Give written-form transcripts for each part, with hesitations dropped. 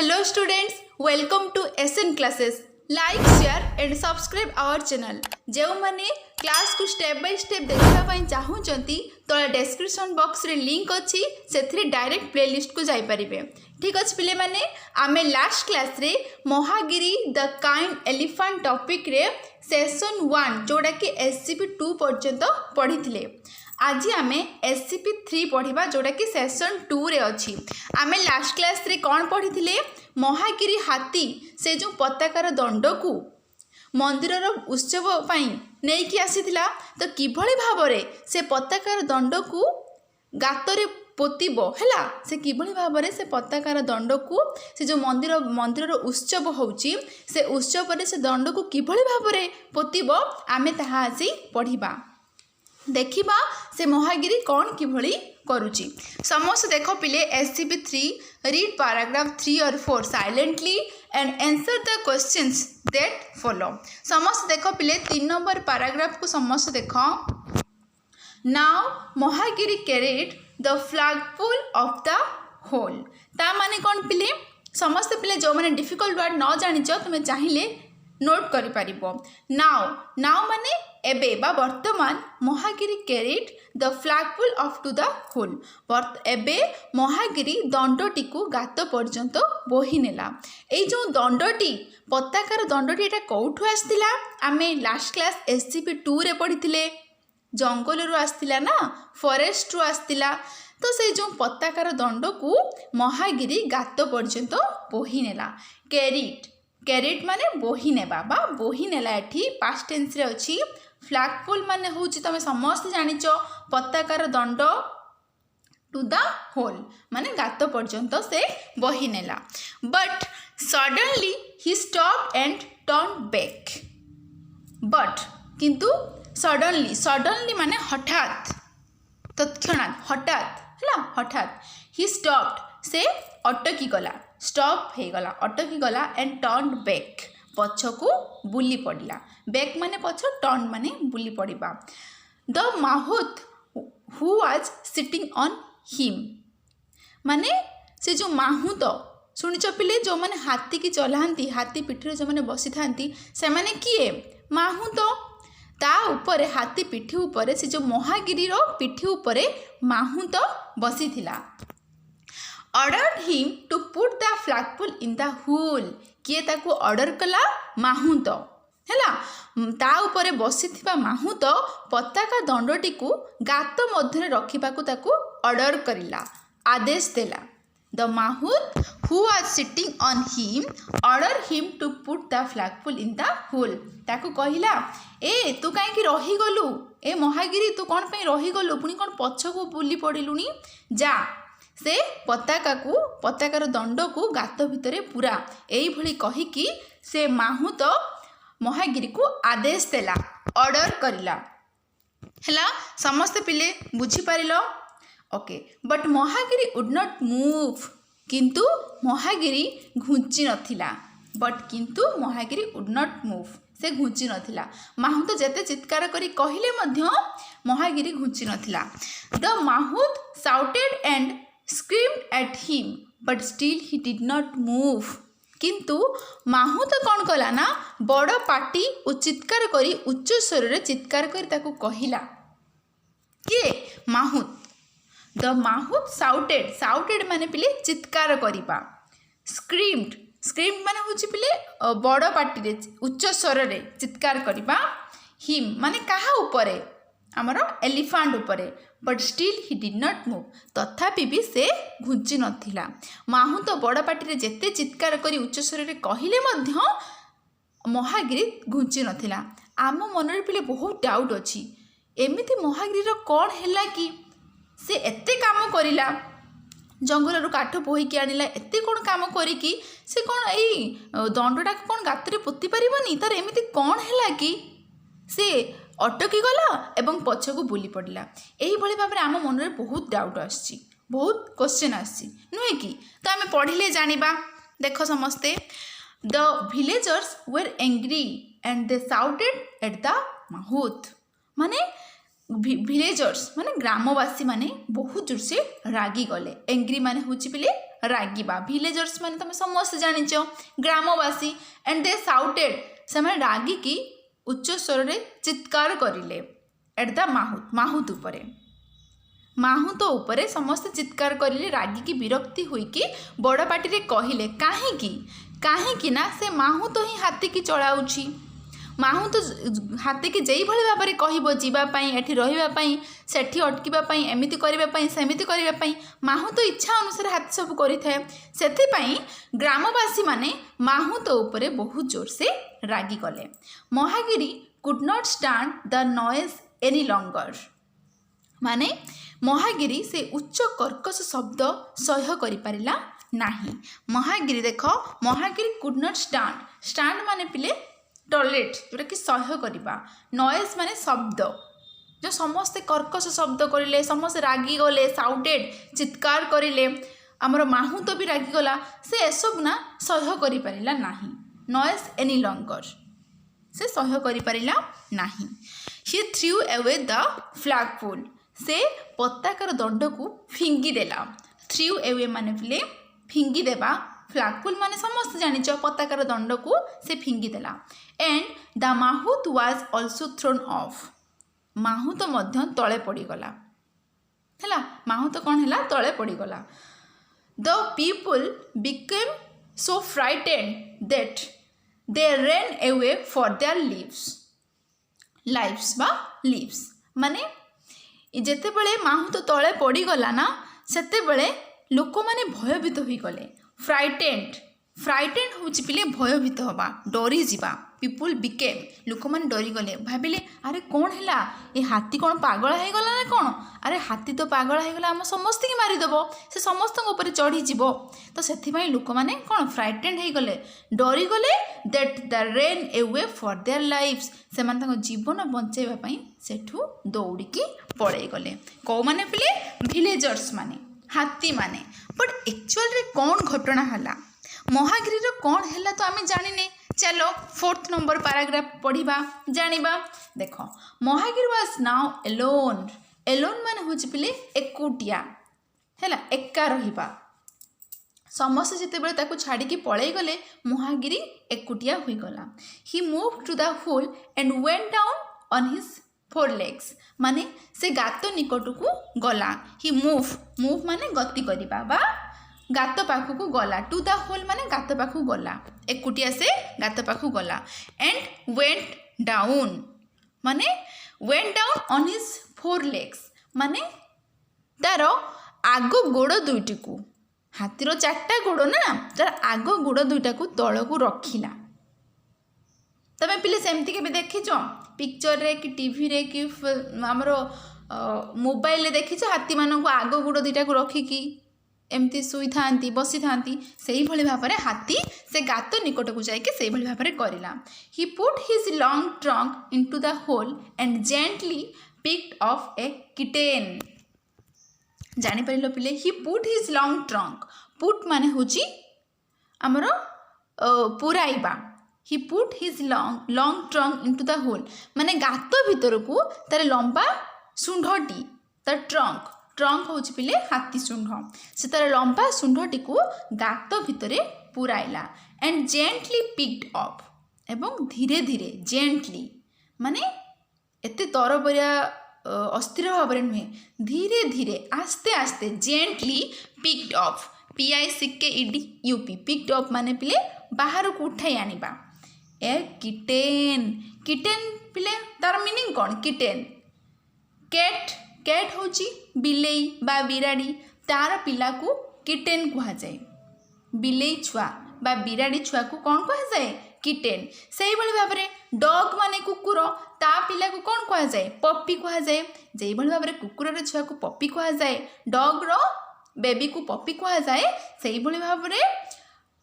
Hello students, welcome to SN classes. Like, share and subscribe our channel. जो माने class को step by step देखा पाई चाहूचंती तले description box रे लिंक अछि सेथि डायरेक्ट प्लेलिस्ट को जाई परिबे। ठीक अछि पिले माने आमे लास्ट क्लास रे Mahagiri the kind elephant topic रे सेशन 1 जोडा कि SCP-2 पर्यंत पढिथिले। आज आमे SCP-3 पढ़िबा जोडा कि सेशन 2 रे अछि। आमे लास्ट क्लास रे कोन पढिथिले महागिरी हाथी से जो पताकार दंड को मंदिर उत्सव नहीं कि आसीथिला तो किभली भाबरे से पताकार दंड को गातरे पोतीबो हैला से किभली भाबरे से पताकार दंड को से जो मंदिर उत्सव होउची से उत्सव रे से दंड को किभली भाबरे पोतीबो आमे ताहा आसी पढ़िबा देखिबा से महागिरी कौन किभली करुची। समस्त देखो पिले SCP-3 रीड पैराग्राफ 3 और 4 silently and answer the questions that follow. समस्त देखो पिले 3 नंबर पैराग्राफ को समस्त देखो। Now Mahagiri carried the flagpole of the whole ता माने कौन पिले समस्त पिले जो माने डिफिकल्ट वर्ड न जानिछ तुमे चाहिए नोट करि परिबो। नाउ माने एबे बा वर्तमान Mahagiri carried the flagpole of to the whole एबे महागिरी दंडटी को गात पर्यंत बोही नेला। ए जो दंडटी पताकार दंडटी एटा कोठु आस्तिला आमे लास्ट क्लास SCP-2 रे पढ़िथिले जंगल रु आस्तिला ना फॉरेस्ट रु आस्तिला तो से जो पताकार दंड को महागिरी गात पर्यंत बोही नेला। कैरिड माने बोही नेबा बा बोही नेला एठी पास्ट टेंस रे अछि। फ्लैगपोल माने होउची तमे समस्त जानिच पताकार दंड टू द होल माने गात पर्यंत से बोही नेला। But suddenly he stopped and turn back but किंतु सडनली माने हठात तत्क्षणात हठात हैला हठात ही स्टॉप्ड से अटकी गला स्टॉप हे गला अटकी गला एंड टर्न बैक पछकू बुली पड़ला। बैक माने पछ टर्न माने बुली पड़िबा। The mahout who was sitting on him माने से जो माहुत सुनिच पिले जो माने हाथी की चलांती हाथी पिठरे जो माने बसी थांती से माने किए माहुत ता ऊपर हाथी पिठी ऊपर से जो महागिरी रो पिठी ऊपर माहुत बसी थिला। Ordered him to put the flagpole in the hole किए ताकू ऑर्डर कला माहुत हैला ता ऊपर बसी थिबा माहुत पताका दंडटी को गात मध्य रखिबा को ताकू ऑर्डर करिला आदेश देला। The mahout who was sitting on him order him to put the flagpole in the hole ताकू कहिला ए तू काहे कि रही गलु ए महागिरी तू कोन पे रही गलु पुनी कोन पछकू बुली पड़िलुनी जा से पताकार दंड को गात भितरे पूरा एई भली कही कि से माहुत महागिरी को आदेश देला ऑर्डर करिला हैला। समस्त पिले बुझी पारिलो okay. But Mahagiri would not move किंतु महागिरी घुंची नथिला बट किंतु महागिरी वुड नॉट मूव से घुंची नथिला। माहुत जेते चित्कार करी कहिले मध्य महागिरी घुंची नथिला। The mahout shouted and screamed at him but still he did not move किंतु माहुत कौन कला ना बड़ पाटी और चित्कार करी उच्च स्वर रे चित्कार करी ताकू कहिला के माहुत। द माहुत शाउटेड माने पिले चित्कार करिबा। स्क्रीम्ड माने होची पिले बड़ पाटी रे उच्च स्वर रे चित्कार करिबा। हिम माने काहा ऊपरे आमर एलिफेंट उपरे but still he did not move तथापि भी से घुंची नथिला। माहुत बड़ पाटी रे जेते चित्कार करी उच्च स्वर रे कहिले मध्य महागिरी घुंची नथिला। आम मन रे पिले बहुत डाउट अछि एमिति महागिरी रो कोन हैला कि से एते काम करिला जंगल रु काठ बोही के आनिला एते कोन काम करी कि से कोन एई दंडटा कोन गातरे पोती परिबनी तार एमिति कोन हैला कि से अटकी गला एवं पछकू बुली पड़ला। यही भली भाव आम मन में बहुत डाउट आसी बहुत क्वेश्चन आसी नुहे कि तो आम पढ़िले जानिबा। देख समस्ते the villagers were angry and they shouted at the mahout माने विलेजर्स माने ग्रामवासी माने बहुत जोर से रागी गले। एंग्री माने होची पिले रागिबा विलेजर्स माने तुम समस्त जानिच ग्रामवासी एंड दे साउटेड से रागी की उच्च स्वर रे चित्कार करिले एट द माहुत उपरे माहुत उपरे समस्त चित्कार करिले रागी की विरक्ति हुई कि बड़ पाटी रे कहिले काहेकि ना से माहुत ही हाथी की चलाउछि माहुत हाथी की जेई भली भाबरे कहिबो जीवा पई एठी रहिबा पई सेठी अटकिबा पई एमिति करिबा पई सेमिति करिबा पई माहुत इच्छा अनुसार हाथी सब करिथाय सेथि पई ग्रामवासी माने माहुत उपरे बहुत जोर से रागी गले Mahagiri could not stand the noise any longer माने महागिरी से उच्च कर्कश शब्द सह्य करि पारिला नाही महागिरी देख महागिरी कुड नॉट स्टैंड माने पिले टॉयलेट जोटा कि सह्य करवा नॉइज माने शब्द जो समस्ते कर्कश शब्द करें समस्ते रागी गले साउटेड चित्कार करें आमर माहुत भी रागी गला से एसब ना सह्य कर पारिला नाही नॉइज एनी लॉन्गर से सह्य कर पारिला नाही ही थ्रू अवे द फ्लैगपोल से पताकार दंड को फिंगी देला थ्रू अवे माने पिले फिंगी देवा फ्लैगपोल माने समस्त जानिच पताकार दंड को से फिंगी देला and the mahout was also thrown off माहुत मध्य तले पड़गला है माहुत कौन है तले पड़गला the people became so frightened that they ran away for their lives माने जेते बळे माहुत तले पड़गला ना सेते बळे लोक माने भयभीत होई गले फ्राइटेंड होची पिले भयभीत हवा डरी जीवा पीपुल बिकेम लोक मैंने डरी गले भाविले अरे कौन है ये हाथी कौन पागल हो गला ना कौन अरे हाथी तो पागल हो गला आम समस्त की मारिदेव से समस्त ऊपर चढ़ीज तो से लोक मैंने कौन फ्राइटेंड हो गले डरी गले that the rain away for their lives से जीवन बचाइवाई सेठू दौड़िकी पड़े गले कौ मैंने पिले विलेजर्स माने हाथी माने बट एक्चुअल रे कौन घटना हला महागिरी कौन है तो आम जाने चलो 4th नंबर पैराग्राफ पढ़ा जानिबा देख महागिरी वाज नाउ एलोन माने होची पिले एकुटिया है एका रहिबा समस्त जिते बेले ताको छाड़ी की पळै गले महागिरी एकुटिया हुई गला he move to the hole and went down on his 4 legs माने से गात निकट को गला ही मूव माने गति करिबा बा गात पाखु गला टू द होल माने गात पाखु गला एकुटिया से गात पाखु गला एंड वेंट डाउन माने went down on his 4 legs माने तार आग गोड़ दुईटी को हाथीर 4टा गोड़ ना तार आग गोड़ दुईटा को तल को रखिला तमे पिले सेमती के देखीच पिक्चर रे कि टीवी रे कि आमर मोबाइल रे देखीच हाथी मानक आग गोड़ दुईटा को रखिकी एमती शुई था बसी था से भाव में हाथी से गात निकट को जाकि से भाव में करला he put his long trunk into the hole and gently picked off a kitten जापर पिले he put his long trunk put माने होची आमर पुराइबा he put his long trunk into the hole माने गात भीतर को तार लंबा शुंढटी तार ट्रंक हूँ पिले हाथी शुंढ से तार लंबा शुंढटी को गात भितर पुराइला एंड जेंटली पिक्ड अप एवं धीरे धीरे जेंटली माने एते तरबरिया अस्थिर भाव में नुहे धीरे धीरे आस्ते आस्ते gently picked up PICKED picked up माने पिले बाहर को उठाई आनिबा ए किटेन पिले तार मीनिंग कौन किटेन कैट होची बिलेई बा बिराड़ी तार पिला को किटेन कहा जाए बिलेई छुआ बा बिराड़ी छुआ को कौन कहा जाए किटेन से भाव में डॉग माने कुकुर ता पिला को कौन कहा जाए पप्पी कहा जाए जे भाव में कुकुर छुआ को पप्पी कहा जाए डॉग रो बेबी को पप्पी कहा जाए से भाव में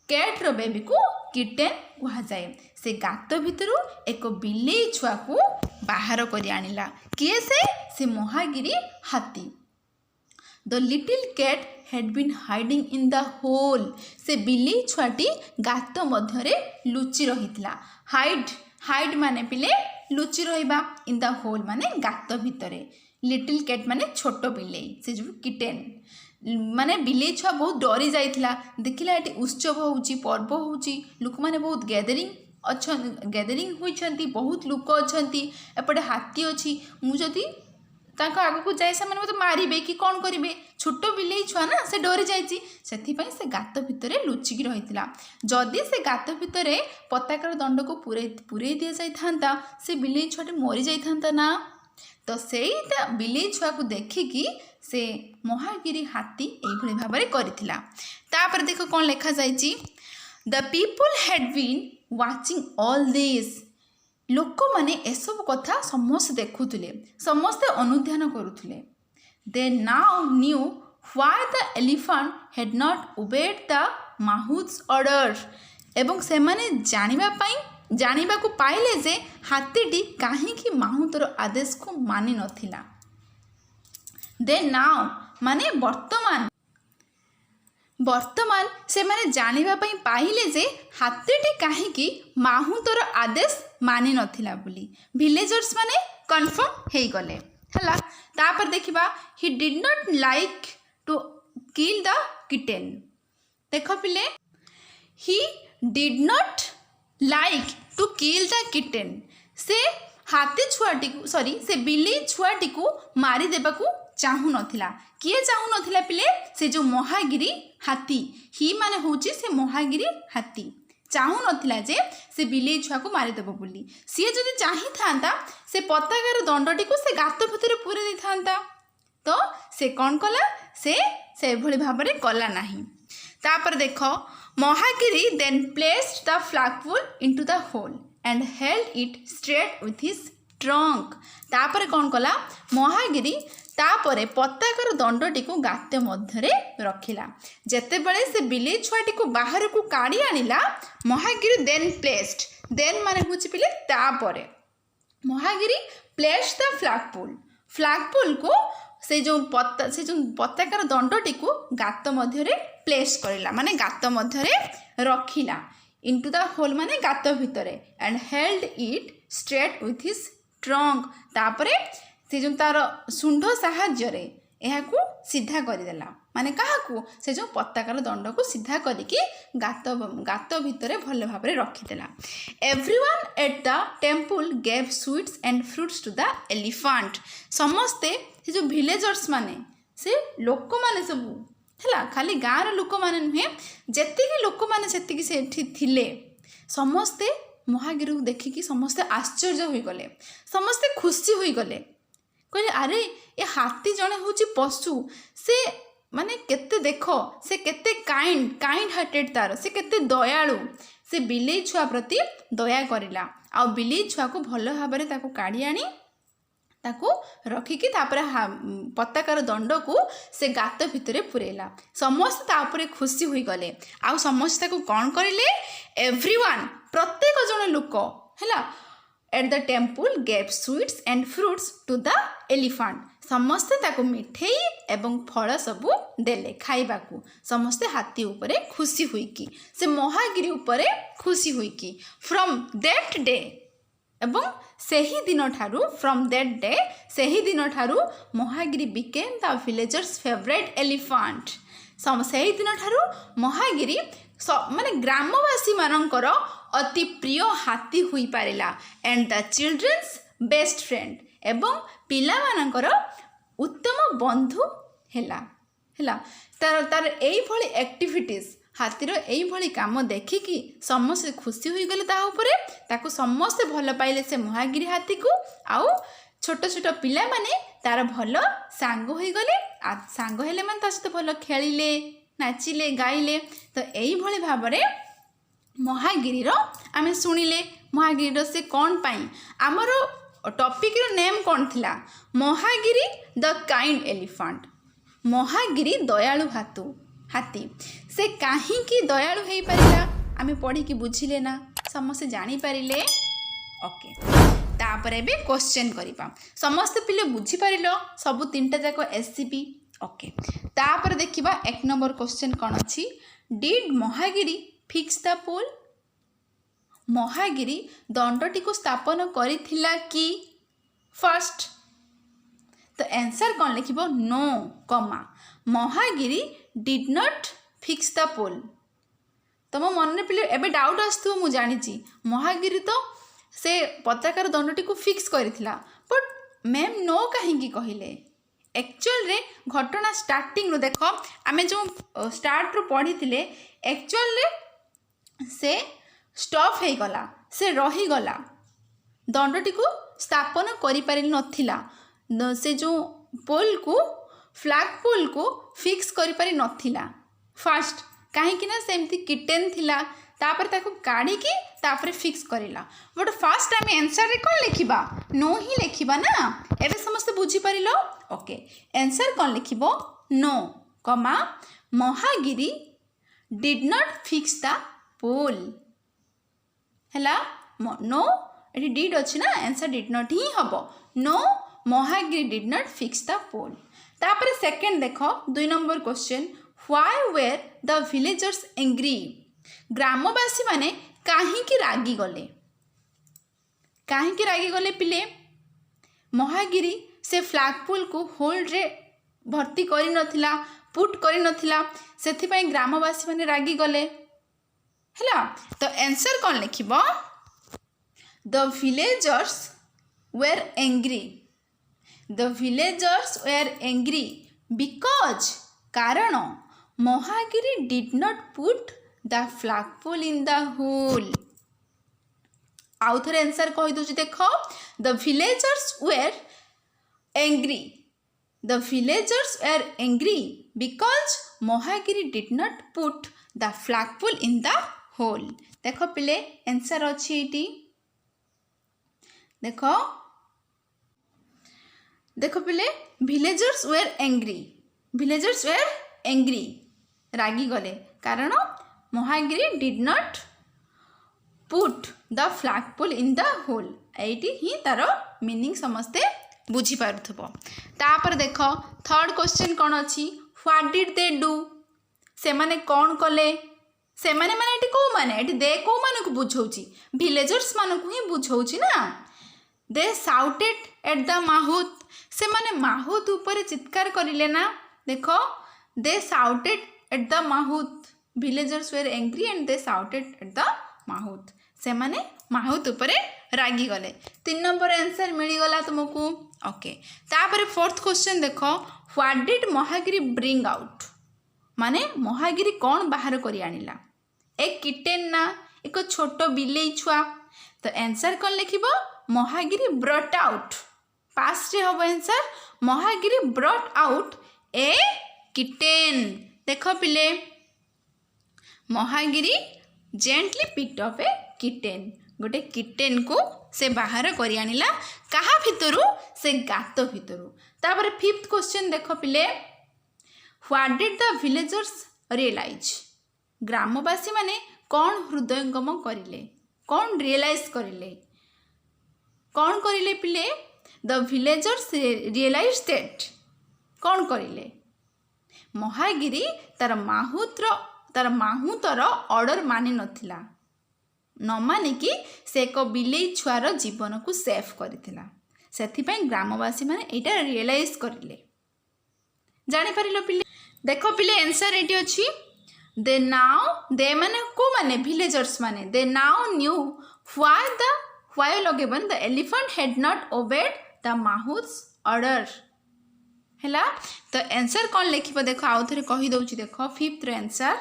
कैट रो बेबी को किटेन कहा जाए से गात भितर एक बिलेई छुआ को बाहर कर आनिला किए से महागिरी हाथी the little cat had been hiding in the hole से बिलेई छुआटी गात मध्य लुचि रही हाइड माने पिले लुचि रहिबा इन द होल माने गात भितर लिटिल कैट माने छोट बिलेई से जो किटेन माने बिलेई छुआ बहुत डरी जाइथिला देखिला एटी उत्सव होउची पर्व होउची लोक माने बहुत गैदरिंग होइछंती बहुत लोक अछंती एपटे हाथी अछि मु जदी तांको आगु को जाय से माने मते मारिबे कि कोन करिवे छोट बिलेई छुआ ना से डरी जाइची सेथि पई से गात भितरे लुचिकी रहिथिला जदी से गात भितरे पताकार दंड को पुरे दिया जाय थांता से बिलेई छुआटे मरि जाय थांता ना तो सेटा बिलेई छुआ को देखिकी से महागिरी हाथी एभଳି भाबरे करिथिला तापर देखो कोन लेखा जायची the people had been watching all this लोक माने एसब कथा समस्त देखुथिले समस्त अनुध्यान करुथिले they now knew why the elephant had not obeyed the mahout's order एवं से माने जानिबा को पाइले जे हाथीटी काहीकि माहुतर आदेश को मानि नथिला दे नाउ माने वर्तमान से माने जानिबा पई पाइले जे हाथीटी काहीकि माहुतर आदेश मानि नथिला बोली विलेजर्स माने कन्फर्म हेई गले हला तापर देखिबा he did not like to kill the kitten देखो पिले he did not like to kill the kitten से हाथी छुआटी को सॉरी से बिलेई छुआटी को मारी देबा को चाहू नथिला किए चाहू नथिला पिले से जो महागिरी हाथी ही माने होची से महागिरी हाथी चाहू नथिला जे से बिलेई छुआ को मारी देबो बोली सिए जदी चाहि थांता से पताकार दंडटी को से गात भितर पूरे दै थांता तो से कोन कला से भली भाबरे कला नाही तापर देखो Mahagiri then placed the flagpole into the hole and held it straight with his trunk तापर कोन कला महागिरी तापरे पताकार दंडटी को गात मध्यरे रखिला जेते बेले से बिलेई छुआटी को बाहर को काढ़ी आनिला महागिरी देन प्लेस्ड देन माने होची पिले तापरे महागिरी प्लेस्ड द फ्लैगपोल को से जो पताकार दंडटी को गात मध्यरे प्लेस करिला माने गात मध्यरे रखिला इनटू द होल माने गात भितरे and held it straight with his trunk तापरे से जो तार सुंढ साहाय्य रे एहाकू सीधा करदेला माने काहाकू से जो पताकार दंड को सीधा करिकी गात भितरे भल भाबरे रखिदेला everyone at the temple gave sweets and fruits to the elephant समस्ते से जो विलेजर्स माने से लोक माने सब हला खाली गाँव लोक माने नुहे जेतिकी लोक माने सेतिकी सेठी थिले समस्ते महागिरी को देखिकी समस्ते आश्चर्य होई गले समस्ते खुशी होई गले कहले अरे ये हाथी जड़े हूँ पशु से माने केते देख से केते काइंड हार्टेड तार से केते दयालु से बिलेई छुआ प्रति दया करिला आ बिलेई छुआ को भल भाबरे ताको काढ़ी आनी ताको रखिकी तापर पताकार दंड को से गात भितरे पुरेला समस्त तापरे खुशी हुई गले आ समस्त ताको कौन करिले एवरीवन प्रत्येक जन लोक हैला at the temple gave sweets and fruits to the elephant समस्ते ताको मिठेई एवं फल सबू देले खाइबाकू समस्ते हाथी उपरे खुशी हुईकी से महागिरी उपरे खुशी हुईकी फ्रॉम दैट डे एवं सेही दिन ठारू फ्रॉम दैट डे सेही दिन ठारू Mahagiri became the villagers favourite elephant सेही दिन ठारू महागिरी माने ग्रामवासी मानकर अति प्रिय हाथी हुई पारिला and the children's best friend एवं पिला मानकर उत्तम बंधु हैला तार एई भली एक्टिविटीज हाथीर एई भली काम देखिकी समस्त खुशी हुई गले ता उपरे ताको समस्त भल पाइले से महागिरी हाथी को आउ छोट छोट पिला माने तार भल सांग होई गले सांग हेले माने ता सहित भल खेलिले नाचिले गाइले तो एई भली भाबरे महागिरीर आमे सुनिले महागिरीर से कौन पाई आमर टॉपिक रो नेम कौन थिला Mahagiri the kind elephant Mahagiri दयालु हाथी से काहे की दयालु हेई परिला आमे पढ़ी की बुझिले ना समस्त जानी पारिले ओके तापर एबे क्वेश्चन करिपा समस्त पिले बुझी पारिलो सब तीनटा जाको एससीपी ओके तापर देखिबा एक नंबर क्वेश्चन कौन अछि डिड महागिरी फिक्स द पोल महागिरी दंडटी को स्थापन करिथिला कि फर्स्ट तो आंसर कौन लिखिबो no comma Mahagiri did not fix the pole. तुम मन पिले एबे डाउट आसु मु जानी महागिरी तो से पताकार दंडटी को फिक्स करथिला बट मैम नो कहीं कहले एक्चुअल रे घटना स्टार्टिंग रो देख आमे जो स्टार्ट रो पढ़ी थिले एक्चुअल रे से स्टॉप हे गला से रही गला दंडटी को स्थापन करि पारि नथिला से जो पोल को फ्लैग पोल को फिक्स करि पारि नथिला फास्ट कहीं ना सेमती किटेन थिला तापर ताको काढ़ी की तापर फिक्स करिला बट फास्ट आम आंसर रे कौन लिखिबा नो ही लिखिबा ना एबे समस्त बुझी परिलो ओके आंसर कौन लिखिबो no comma Mahagiri did not fix the pole हैला नो एटी डिड अछि ना आंसर डिड नॉट ही हबो no Mahagiri did not fix the pole. तापर सेकंड देखो 2 number question why were the villagers angry ग्रामवासी माने काहींकी रागी गले पिले महागिरी से फ्लैग पोल को होल्ड रे भर्ती करी नथिला पुट करी नथिला सेथि पई ग्रामवासी माने रागी गले हैला तो आंसर कौन लिखिबो the villagers were angry because कारण Mahagiri did not put the flag pole in the hole. आउ थरे आंसर कहि दोछि देखो the villagers were angry because Mahagiri did not put the flag pole in the hole. देखो पिले आंसर अछि एटी देखो पिले विलेजर्स वेर एंग्री रागी गले कारण Mahagiri did not put the flag pole in the hole एटी ही तार मीनिंग समस्ते बुझी पारुथबो। तापर देखो थर्ड क्वेश्चन कौन अछि व्हाट डिड दे डू से माने कौन कले से माने माने एटी को माने एटी दे को माने को बुझौची विलेजर्स माने को ही बुझौची ना they shouted at the mahout से माने माहुत ऊपर चित्कार करिले ना देखो they shouted at the mahout villagers were angry and they shouted at the mahout से माने माहुत ऊपर रागी गले 3 नंबर आंसर मिली गला तुमको ओके। तापर फोर्थ क्वेश्चन देखो what did Mahagiri bring out माने महागिरी कौन बाहर करी आनिला एक किटेन ना एक छोट बिलेई छुआ तो आंसर कौन लिखिबो महागिरी ब्रॉट आउट पास्ट रे हबो answer Mahagiri brought out a kitten. देखो पिले Mahagiri gently picked up a kitten गोटे किटेन को से बाहर करी आनिला कहा भितरु से गात भितरु। तापर फिफ्थ क्वेश्चन देखो पिले what did the villagers realise ग्रामवासी माने कौन हृदयंगम करिले कौन रियलाइज करिले कौन करिले पिले द विलेजर्स रियलाइज दैट कौन करिले महागिरी तार माहुतर ऑर्डर मानि नथिला न मानिकी से एक बिलेई छुआर जीवन को सेफ करथिला सेथिपई ग्रामवासी माने एटा रियलाइज करिले जानि परिलो पिले। देखो पिले आंसर एटी अछि दे माने को माने विलेजर्स माने दे नाउ न्यू व्हाई लगेबन the elephant had not obeyed the mahout's order हैला तो आंसर कौन लिखिबो देखो आउ थरे कहि दउची देखो फिफ्थ रे आंसर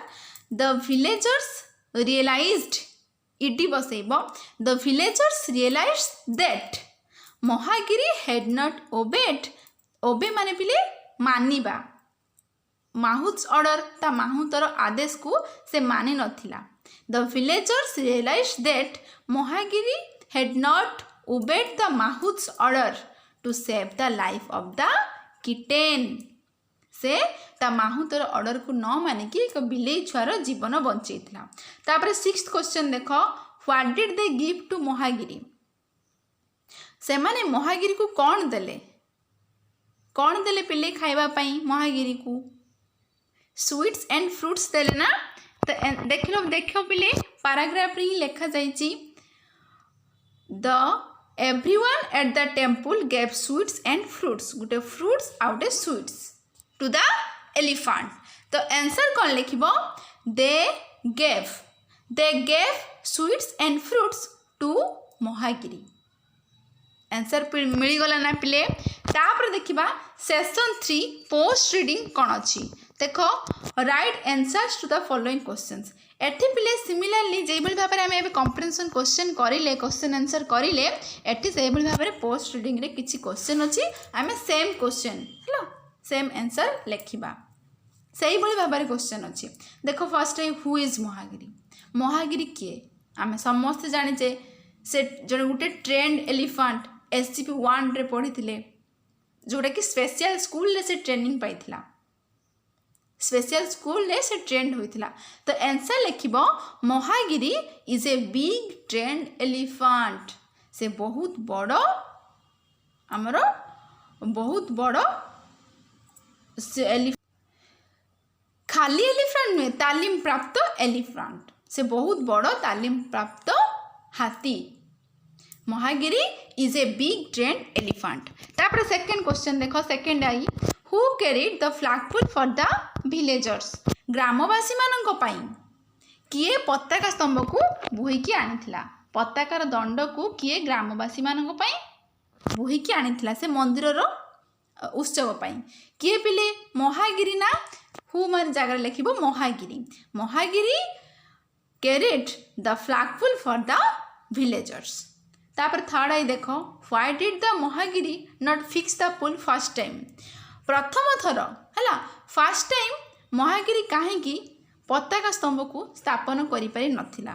द विलेजर्स रियलाइज्ड इडी बसेबो the villagers realized that Mahagiri had not obey माने पिले मानिबा माहुस ऑर्डर ता माहुतर आदेश को से मानि नथिला the villagers realized that Mahagiri had not obeyed the mahout's order to save the life of the kitten से ता माहुतर ऑर्डर को न मानिकी एक बिलेई छुआर जीवन बंचैथिला। तापर सिक्स्थ क्वेश्चन देखो what did they give to Mahagiri से माने महागिरी को कौन देले पिले खाइबा पई महागिरी को स्वीट्स एंड फ्रूट्स देले ना तो देखो पिले पैराग्राफ रे लिखा जाइची the everyone at the temple gave sweets and fruits. गोटे fruits आउटे sweets to the elephant. तो आंसर कौन लिखिबो? they gave sweets and fruits to Mahagiri. Answer मिलगला ना पिले. तापर देखिबा सेशन 3 पोस्ट रीडिंग कौन अच्छी. देखो right answers to the following questions. एठी पिले सिमिलरली जेबल भाबरे हम एबे कंप्रेहेंशन क्वेश्चन करिले क्वेश्चन आंसर करिले एठी सेबल भाबरे पोस्ट रीडिंग रे किछि क्वेश्चन अछि हमें सेम क्वेश्चन हेलो सेम आंसर लेखिबा सेही बळी भाबरे क्वेश्चन अछि. देखो फर्स्ट है हु इज महागिरी. महागिरी किए आमे समस्त जानिचे से जण गुटे ट्रेंड एलिफेंट SCP-1 रे पढिथिले जोटा कि स्पेशल स्कूल ले से ट्रेनिंग पाइथिला. स्पेशल स्कूल ले से ट्रेंड होइथिला. तो आंसर लिखिबो Mahagiri is a big trained elephant. से बहुत बड़ो हमरो बहुत बड़ो से खाली एलिफेंट में तालीम प्राप्त एलिफेंट. से बहुत बड़ो तालीम प्राप्त हाथी. Mahagiri is a big trained elephant. तापर सेकंड क्वेश्चन देखो second I who carried the flagpole for the villagers. ग्रामवासी मानक पाई किए पताका स्तंभ को बोहिकी आनिथिला. पताकार दंड को किए ग्रामवासी मानक पाई बोहिकी आनिथिला से मंदिर रो उत्सव पाई. किए पिले महागिरी ना हु मान जगह लिखिबो Mahagiri. Mahagiri carried the flagpole for the villagers. तापर थर्ड आई देखो why did the Mahagiri not fix the pole first time. प्रथम थर है फर्स्ट टाइम महागिरी कहीं पताका स्तंभ को स्थापन करि पारि नथिला.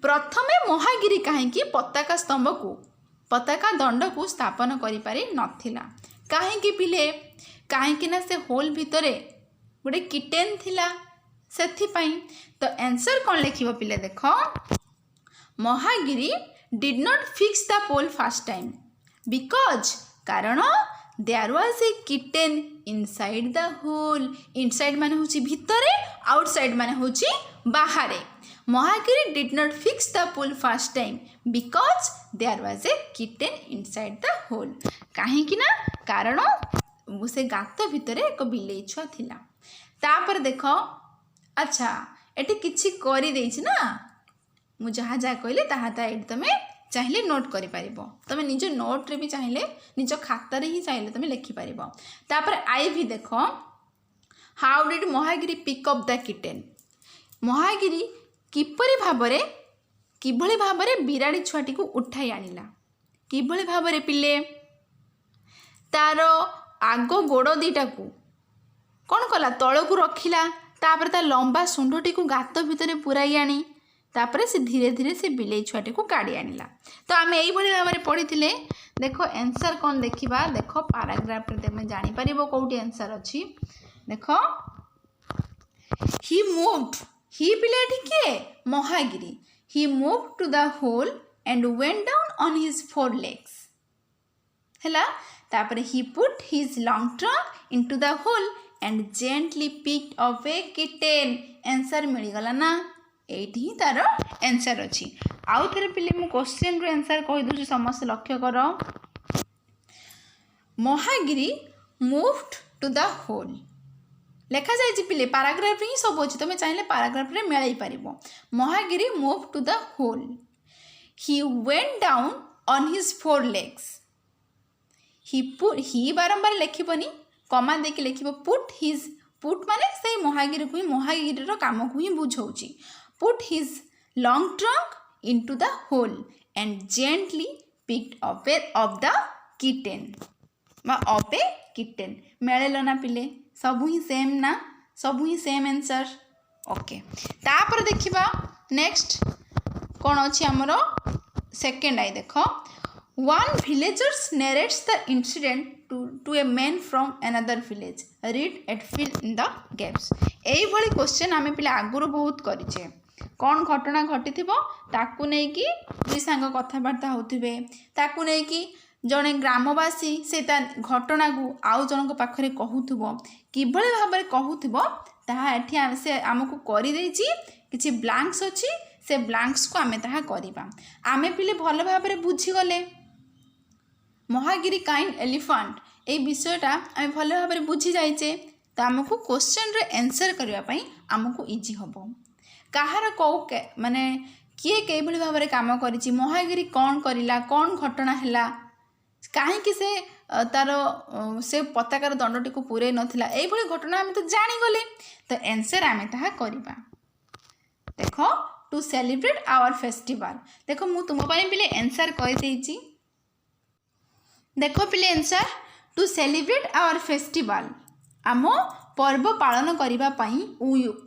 प्रथमे महागिरी कहीं पताका स्तंभ को पताका दंड को स्थापन करि पारि नथिला. कहीं पिले कहीं ना से होल भितरे गोटे किटेन थिला सेथि पई. तो आंसर कौन लिखिबो पिले देखो Mahagiri did not fix the pole first time because कारण there was a kitten inside the hole. inside माने होची भितरे outside माने होची बाहरे. Mahagiri did not fix the pole first time because there was a kitten inside the hole. काहे कि ना कारण से गात भितरे एक बिलेई छुआ थिला. तापर देखो अच्छा एटी किछि करि देछि ना मु जहाँ जहाँ कहले ताहा तुम चाहिए नोट करि पारिबो. तुम निज नोट रे भी चाहिए निज खाता रे ही चाहिए तुम लिखिपार. तापर आई भी देख how did Mahagiri pick up the kitten. Mahagiri किपरि भाबरे बिराड़ी छुआटी को उठाई आनिला. किभଳି भाबरे पिले तार आग गोड़ दीटा को कौन कला तल को रखिला. तापर ता लंबा सुंडटी को गात भितर पुराई आनी तापर से धीरे धीरे से बिलेई छुआटी को काढ़ी आनिला. तो आम यही भाव में पढ़ी देखो आंसर कौन देखा. देखो पाराग्राफ रे तुम जापर कौटी आंसर अच्छी. देखो ही मूव्ड ही पिले किए Mahagiri. He moved to the hole and went down on his 4 legs हैला. तापर he put his long trunk into the hole and gently picked up a kitten. Answer मिलगला ना एठी ही तार आंसर अच्छी. आउ थे पिले मु क्वेश्चन रो आंसर कहि दूची समस्त लक्ष्य कर. Mahagiri moved to the hole लेखा जाइए पिले पाराग्राफ ही सब अच्छी. तुम चाहिए पाराग्राफ रे मेलाई पारिबो. Mahagiri moved to the hole. He went down on his 4 legs. He बारंबार लिखबनी कमा देके लिखिबो पुट हिज. पुट माने से महागिरी को ही महागिरी रो काम को ही बुझाउची. Put his long trunk into the hole and gently picked up the kitten up a kitten. मेलेलो ना पिले सबू ही सेम ना सबू ही सेम आंसर. ओके तापर देखिबा नेक्स्ट कौन अच्छी आमर सेकेंड आई देखो one villagers narrates the incident to a man from another village read at fill in the gaps. यही भाई क्वेश्चन आम पे आगुरी बहुत करें. कौन घटना घटी ताकू नहीं कि दुई सांग कथबार्ता होते ताकू नहीं कि जड़े ग्रामवासी से घटना को आउ जन पाखे कहूब किभली भाव में कहूब ताहा से आमको करदे कि ब्लांक्स अच्छी से ब्लांक्स को आम ताहा करवा. आमे पिले भल भाव में बुझीगले महागिरी काइंड एलिफेंट ए विषयटा आम भल भाव बुझी जाइचे तो आमको क्वेश्चन रे आंसर करने आमको इजी हम कहार कौ माने किए कई भाव में कम कर महागिरी कौन करला कौन घटना है कहीं से तार से पताकार दंडटी को पूरे नाला ये घटना आम तो जानीगले तो आंसर आम ता करवा देख टू सेलिब्रेट आवर फेस्टिवल देख मु तुम पिले आंसर कहीदे देख पिले answer to celebrate our festival आम पर्व पालन करने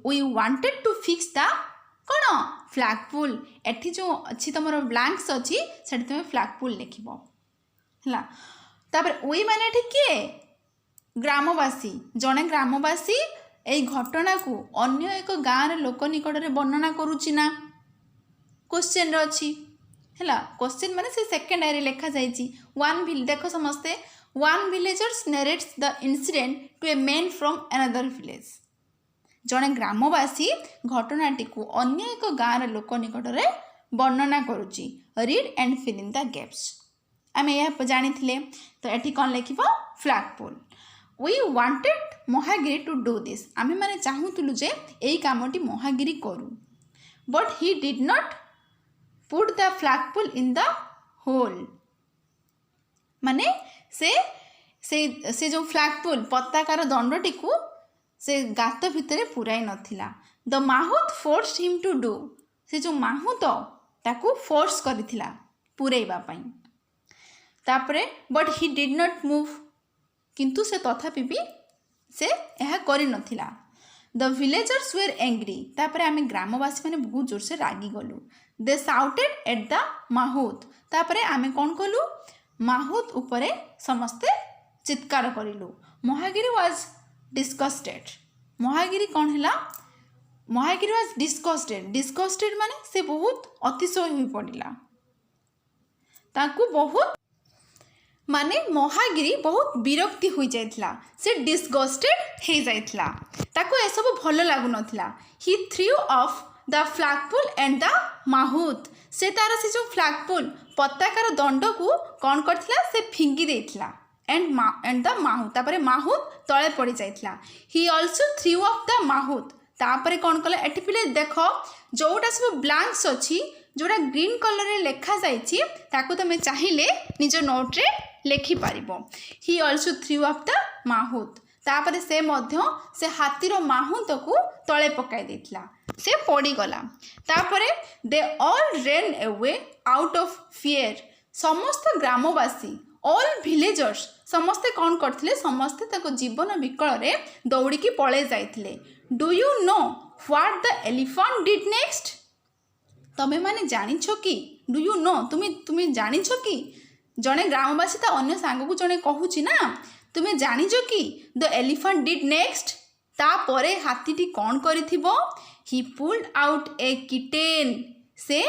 we wanted to fix the कौन फ्लैगपोल एठी जो अच्छी तुम ब्लैंक्स अच्छी से तुम फ्लैगपोल लिख है तापर वी माने किए ग्रामवासी जड़े ग्रामवासी यही घटना को अन्य एक गाँव लोक निकट में वर्णना करुच्ची ना क्वेश्चन अच्छी है क्वेश्चन माने से सेकेंड आए लिखा जाइए देख समस्ते one villagers narrates the incident to a man from another village जड़े ग्रामवासी घटनाटी को अन्य एक गाँव लोक निकट में वर्णना करुच्ची read and fill in the gaps आम यह जानी तो ये कौन लिख flagpole we wanted Mahagiri to do this आमे माने चाहूलु जे यही कामटी महागिरी करू but he did not put the flagpole in the hole माने से जो फ्लैगपोल पताकार दंडटी को से गात भितर पुराई नथिला the mahout force him to do से जो माहुत ताकू फोर्स करथिला पुराइबा पई तापरे but he did not move किंतु से तथापि भी से यह करि नथिला द विलेजर्स वेर एंग्री तापरे आमे ग्रामवासी माने बहुत जोर से रागी गलु दे साउटेड एट द माहुत तापरे आमे कौन कलु माहुत उपरे समस्ते चित्कार करिलु महागिरी वाज डिस्कस्टेड महागिरी कौन है महागिरी वाज डिस्कस्टेड माने से बहुत अतिशय हो पड़ा ताकू बहुत माने महागिरी बहुत विरक्ति हो जाइथिला से डिस्गस्टेड हो जाइथिला ताकू ए सब भल लागु नथिला he threw of the flagpole and the mahout से तार से जो फ्लैगपोल पताकार दंड को कौन करथिला से फिंगी देथिला एंड द माहुत तापरे माहुत तळे पड़ी जाइथिला he also through of the माहुत तापरे कौन कले एठी पिले देख जोटा सब ब्लैंक्स अछि जोटा ग्रीन कलर रे लिखा जाइछि ताकू तमे चाहिए निज नोट रे लिखि पारिबो he also through of the माहुत तापरे से मध्य से हाथीर माहुत को तळे पकाई देथिला से पड़ी गला तापरे they all rain away out of fear समस्त ग्रामवासी ऑल विलेजर्स समस्ते कौन करथिले समस्ते ताको जीवन विकल रे दौड़ी पळे जाइथिले do you know what the elephant did next तमे माने जानिछ कि डू यू नो तुम्हें जानिछ कि जड़े ग्रामवासी ता अन्य सांग को जड़े कहूची ना तुम्हें जानिछ कि द एलिफेंट डिड नेक्स्ट ता परे हाथीटी कौन करिथिबो he pulled out a kitten से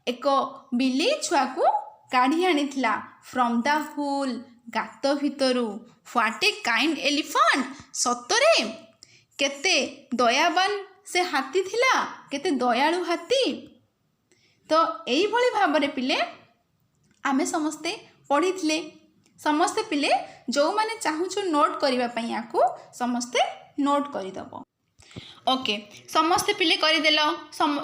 एक बिली छुआ को काढ़ी आनिथिला फ्रॉम द होल गात भितरु व्हाट ए काइंड एलिफेंट सतरे केते दयावान से हाथी थिला केते दयालु हाथी तो यही भाव में पिले आमे समस्ते पढ़ी समस्ते पिले जो माने चाहूँ नोट करने या समस्ते नोट करदेव ओके समस्ते पिले करदेल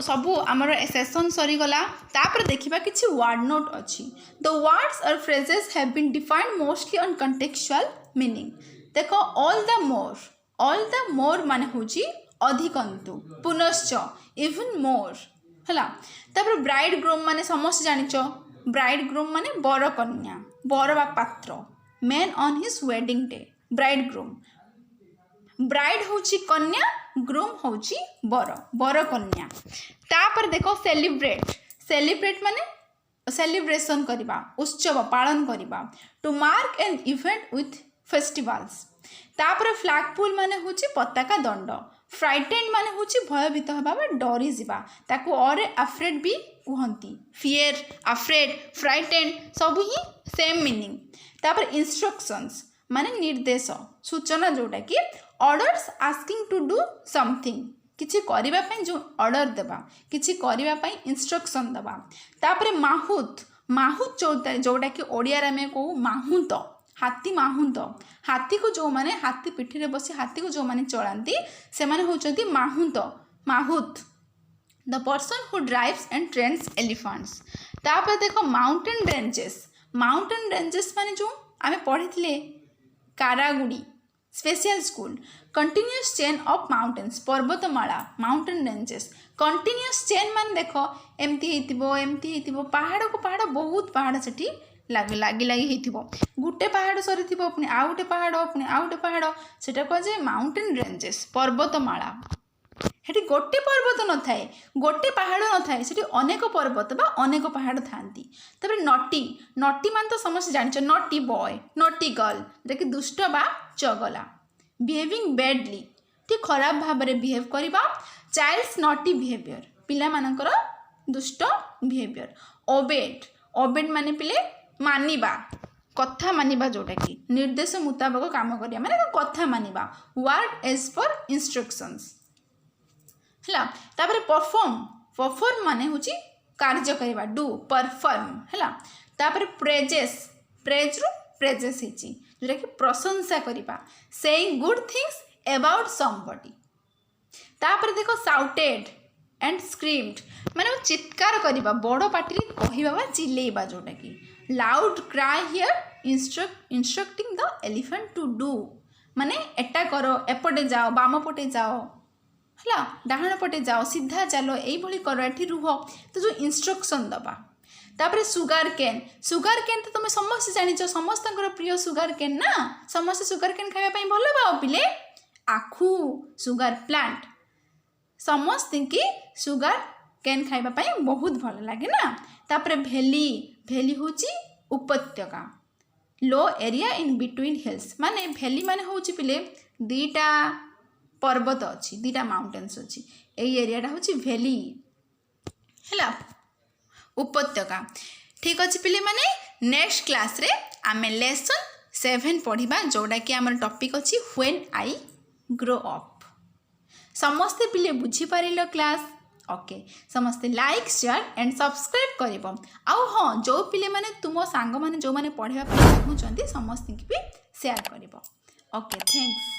सबू आमर सेसन सरीगला तापर देखा कि वर्ड नोट अच्छी द वर्ड्स और phrases have been defined mostly on contextual meaning देख ऑल द मोर माने होची अधिकंतु पुनश्च इवन मोर है तापर ब्राइड ग्रूम माने समस्त जानिच ब्राइड ग्रूम माने बर कन्या बर बा पात्र man on his wedding day bride groom bride होची कन्या ग्रूम होची बर कन्या तापर देखो सेलिब्रेट माने सेलिब्रेशन करबा उत्सव पालन करबा to mark an event with festivals तापर फ्लैगपोल माने होची पताका दंड फ्राइटेंड माने होची भयभीत हबा बा डरी जिबा ताको और अफ्रेड भी कहंती फियर अफ्रेड फ्राइटेंड सब ही सेम मीनिंग तापर इंस्ट्रक्शंस माने निर्देश सूचना जोटा कि orders asking to do something किछि करिबा पई जो ऑर्डर देबा किछि करिबा पई इंस्ट्रक्शन देबा तापर माहुत माहुत जोटा कि ओडिया आम कहू माहुंत हाथी माहुंत हाथी को जो माने हाथी पिठी रे बसी हाथी को जो माने चलांती से माने होचंती माहुंत mahout the person who drives and trains elephants. तापर देखो माउंटेन रेंजेस माने जो आम पढ़ी कारागुड़ी special school continuous chain of mountains पर्वतमाला माउंटेन रेंजेस कंटिन्यूअस चेन मान देख एमती पहाड़ को पहाड़ बहुत पहाड़ से लगी गोटे पहाड़ सरी पुणी आउ गोटे पहाड़ पुणी आउ गोटे पहाड़ से कह जाए माउंटेन रेंजेस पर्वतमाला। हेटी गोटे पर्वत न थाए गोटे पहाड़ न थाए सेठी अनेक पर्वत बा अनेक पहाड़ थांती। तबरे नटी नटी मान तो समस्त जानिछ नटी बॉय नटी गर्ल जेकी दुष्ट बा चगला। बिहेविंग बैडली ठीक खराब भाव में बिहेव करबा चाइल्ड्स नटी बिहेवियर पिला मानकर दुष्ट बिहेवियर। ओबेड माने पिले मानिबा कथा मानिबा जोटा कि निर्देश मुताबक काम करिया माने कथा मानिबा वर्ड एज पर इंस्ट्रक्शंस है। तापर परफॉर्म माने होची कार्य करवा डू परफॉर्म है। तापर प्रेज रु प्रेजेस हेची जोटा कि प्रशंसा करवा saying good things about somebody. तापर देखो साउटेड एंड स्क्रीम्ड माने चित्कार करवा बड़ पार्टी कहवा चिल्लेबा जोटा कि loud cry here instructing the elephant to do माने एटा करो एपटे जाओ बाम पटे जाओ है डाहाण पटे जाओ सीधा चलो यही कर एठी रुह तो जो इंस्ट्रक्शन दबा। तापर सुगार केन तो तुम समस्त जानिच समस्त प्रिय सुगार केन ना समस्त सुगार केन खाइबा भल पाओ पिले आखु सुगार प्लांट समस्त की सुगार केन खाइबा बहुत भल लगे ना। तापर भेली होची उपत्यका लो एरिया इन बिटवीन हिल्स माने भेली माने होची पिले दीटा पर्वत अच्छी दीटा माउंटेन्स अच्छी यही एरियाटा हूँ भेली है उपत्यका। ठीक अच्छे पिले माने नेक्स्ट क्लास रे आमे लेसन 7 पढ़ा जोटा कि आम टॉपिक अच्छी व्हेन आई ग्रो अप। समस्ते पिले बुझी पारिल क्लास ओके समस्ते लाइक शेयर एंड सब्सक्राइब कर आउ हाँ जो पिले माने तुम सांग माने जो माने पढ़ाई चाहूँगी समस्त भी शेयर कर ओके थैंक्स।